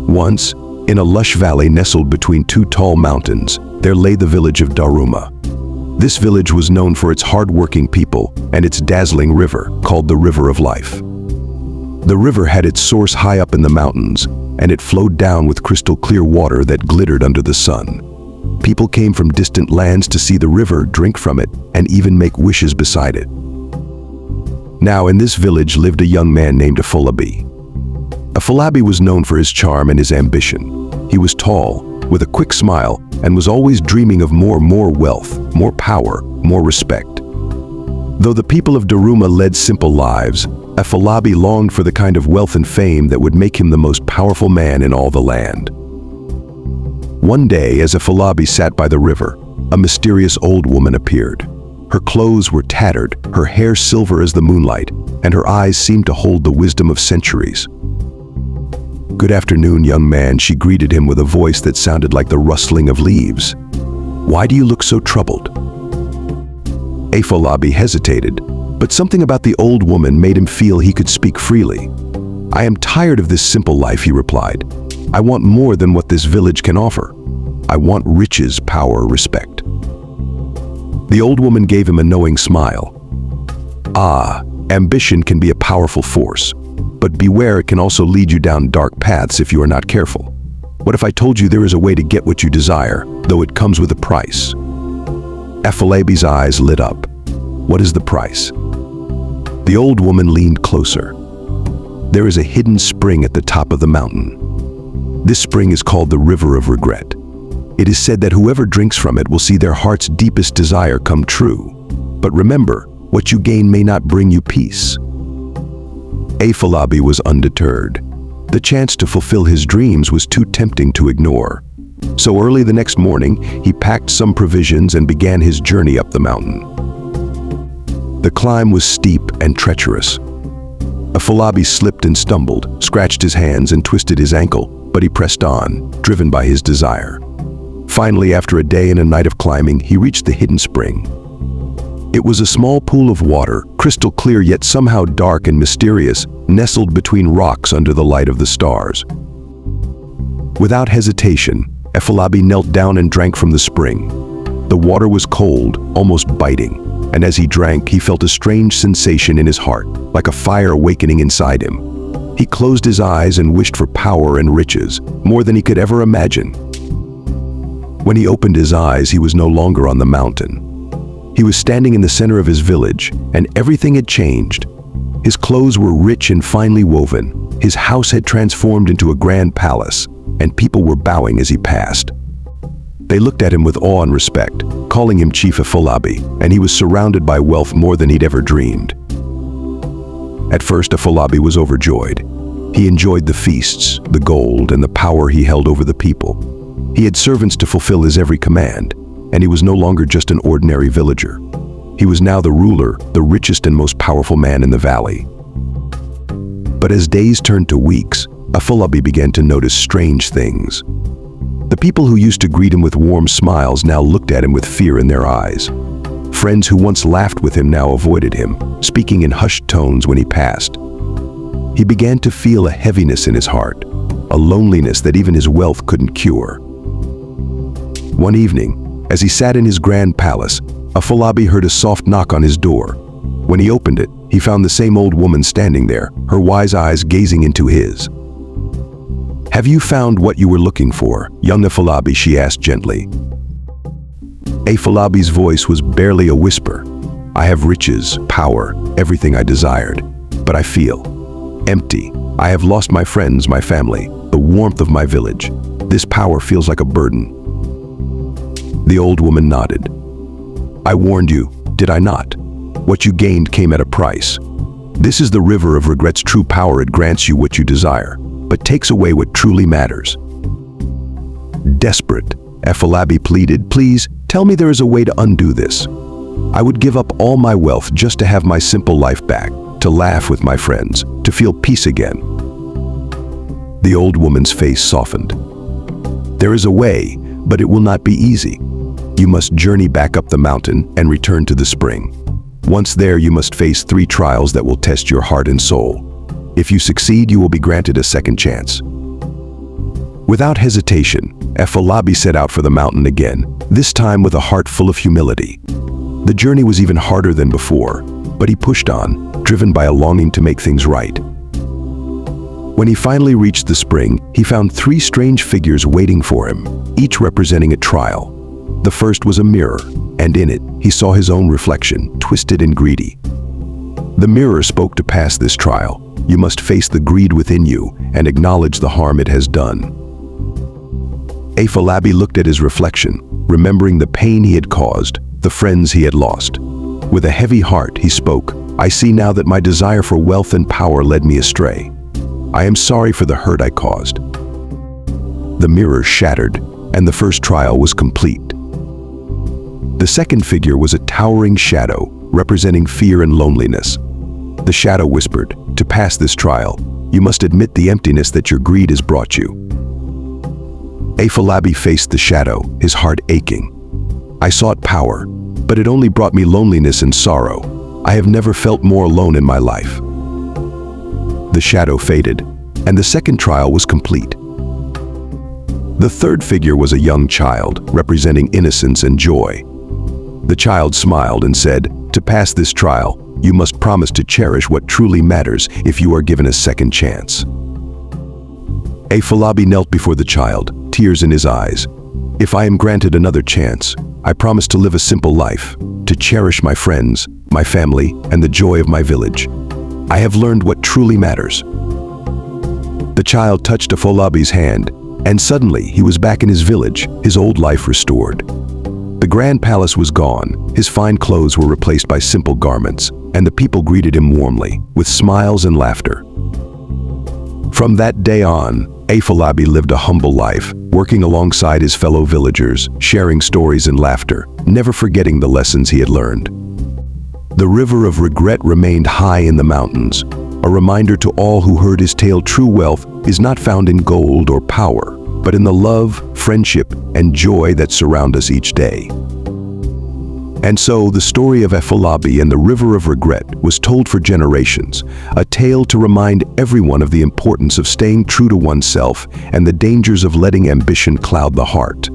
Once, in a lush valley nestled between two tall mountains, there lay the village of Daruma. This village was known for its hard-working people and its dazzling river, called the River of Life. The river had its source high up in the mountains, and it flowed down with crystal-clear water that glittered under the sun. People came from distant lands to see the river, drink from it, and even make wishes beside it. Now, in this village lived a young man named Afolabi. Afolabi was known for his charm and his ambition. He was tall, with a quick smile, and was always dreaming of more wealth, more power, more respect. Though the people of Daruma led simple lives, Afolabi longed for the kind of wealth and fame that would make him the most powerful man in all the land. One day, as Afolabi sat by the river, a mysterious old woman appeared. Her clothes were tattered, her hair silver as the moonlight, and her eyes seemed to hold the wisdom of centuries. "Good afternoon, young man," she greeted him with a voice that sounded like the rustling of leaves. "Why do you look so troubled?" Afolabi hesitated, but something about the old woman made him feel he could speak freely. "I am tired of this simple life," he replied. "I want more than what this village can offer. I want riches, power, respect." The old woman gave him a knowing smile. "Ah, ambition can be a powerful force, but beware, it can also lead you down dark paths if you are not careful. What if I told you there is a way to get what you desire, though it comes with a price?" Afolabi's eyes lit up. "What is the price?" The old woman leaned closer. "There is a hidden spring at the top of the mountain. This spring is called the River of Regret. It is said that whoever drinks from it will see their heart's deepest desire come true. But remember, what you gain may not bring you peace." Afolabi was undeterred. The chance to fulfill his dreams was too tempting to ignore. So early the next morning, he packed some provisions and began his journey up the mountain. The climb was steep and treacherous. Afolabi slipped and stumbled, scratched his hands and twisted his ankle, but he pressed on, driven by his desire. Finally, after a day and a night of climbing, he reached the hidden spring. It was a small pool of water, crystal clear yet somehow dark and mysterious, nestled between rocks under the light of the stars. Without hesitation, Afolabi knelt down and drank from the spring. The water was cold, almost biting, and as he drank, he felt a strange sensation in his heart, like a fire awakening inside him. He closed his eyes and wished for power and riches, more than he could ever imagine. When he opened his eyes, he was no longer on the mountain. He was standing in the center of his village, and everything had changed. His clothes were rich and finely woven. His house had transformed into a grand palace, and people were bowing as he passed. They looked at him with awe and respect, calling him Chief Afolabi, and he was surrounded by wealth more than he'd ever dreamed. At first, Afolabi was overjoyed. He enjoyed the feasts, the gold, and the power he held over the people. He had servants to fulfill his every command, and he was no longer just an ordinary villager. He was now the ruler, the richest and most powerful man in the valley. But as days turned to weeks, Afolabi began to notice strange things. The people who used to greet him with warm smiles now looked at him with fear in their eyes. Friends who once laughed with him now avoided him, speaking in hushed tones when he passed. He began to feel a heaviness in his heart, a loneliness that even his wealth couldn't cure. One evening, as he sat in his grand palace, Afolabi heard a soft knock on his door. When he opened it, he found the same old woman standing there, her wise eyes gazing into his. "Have you found what you were looking for, young Afolabi?" she asked gently. Afolabi's voice was barely a whisper. "I have riches, power, everything I desired, but I feel empty. I have lost my friends, my family, the warmth of my village. This power feels like a burden." The old woman nodded. "I warned you, did I not? What you gained came at a price. This is the River of Regret's true power. It grants you what you desire, but takes away what truly matters." Desperate, Afolabi pleaded, "Please, tell me there is a way to undo this. I would give up all my wealth just to have my simple life back, to laugh with my friends, to feel peace again." The old woman's face softened. "There is a way, but it will not be easy. You must journey back up the mountain and return to the spring. Once there, you must face 3 trials that will test your heart and soul. If you succeed, you will be granted a second chance." Without hesitation, Efolabi set out for the mountain again, this time with a heart full of humility. The journey was even harder than before, but he pushed on, driven by a longing to make things right. When he finally reached the spring, he found 3 strange figures waiting for him, each representing a trial. The first was a mirror, and in it, he saw his own reflection, twisted and greedy. The mirror spoke to pass this trial. You must face the greed within you and acknowledge the harm it has done. Efolabi looked at his reflection, remembering the pain he had caused, the friends he had lost. With a heavy heart, he spoke, "I see now that my desire for wealth and power led me astray. I am sorry for the hurt I caused." The mirror shattered, and the first trial was complete. The second figure was a towering shadow, representing fear and loneliness. The shadow whispered, "To pass this trial, you must admit the emptiness that your greed has brought you." Efolabi faced the shadow, his heart aching. "I sought power, but it only brought me loneliness and sorrow. I have never felt more alone in my life." The shadow faded, and the second trial was complete. The third figure was a young child, representing innocence and joy. The child smiled and said, "To pass this trial, you must promise to cherish what truly matters if you are given a second chance." Efolabi knelt before the child, tears in his eyes. "If I am granted another chance, I promise to live a simple life, to cherish my friends, my family, and the joy of my village. I have learned what truly matters." The child touched Efolabi's hand, and suddenly he was back in his village, his old life restored. The grand palace was gone, his fine clothes were replaced by simple garments, and the people greeted him warmly, with smiles and laughter. From that day on, Efolabi lived a humble life, working alongside his fellow villagers, sharing stories and laughter, never forgetting the lessons he had learned. The river of regret remained high in the mountains, a reminder to all who heard his tale: true wealth is not found in gold or power, but in the love, friendship, and joy that surround us each day. And so, the story of Efolabi and the River of Regret was told for generations, a tale to remind everyone of the importance of staying true to oneself and the dangers of letting ambition cloud the heart.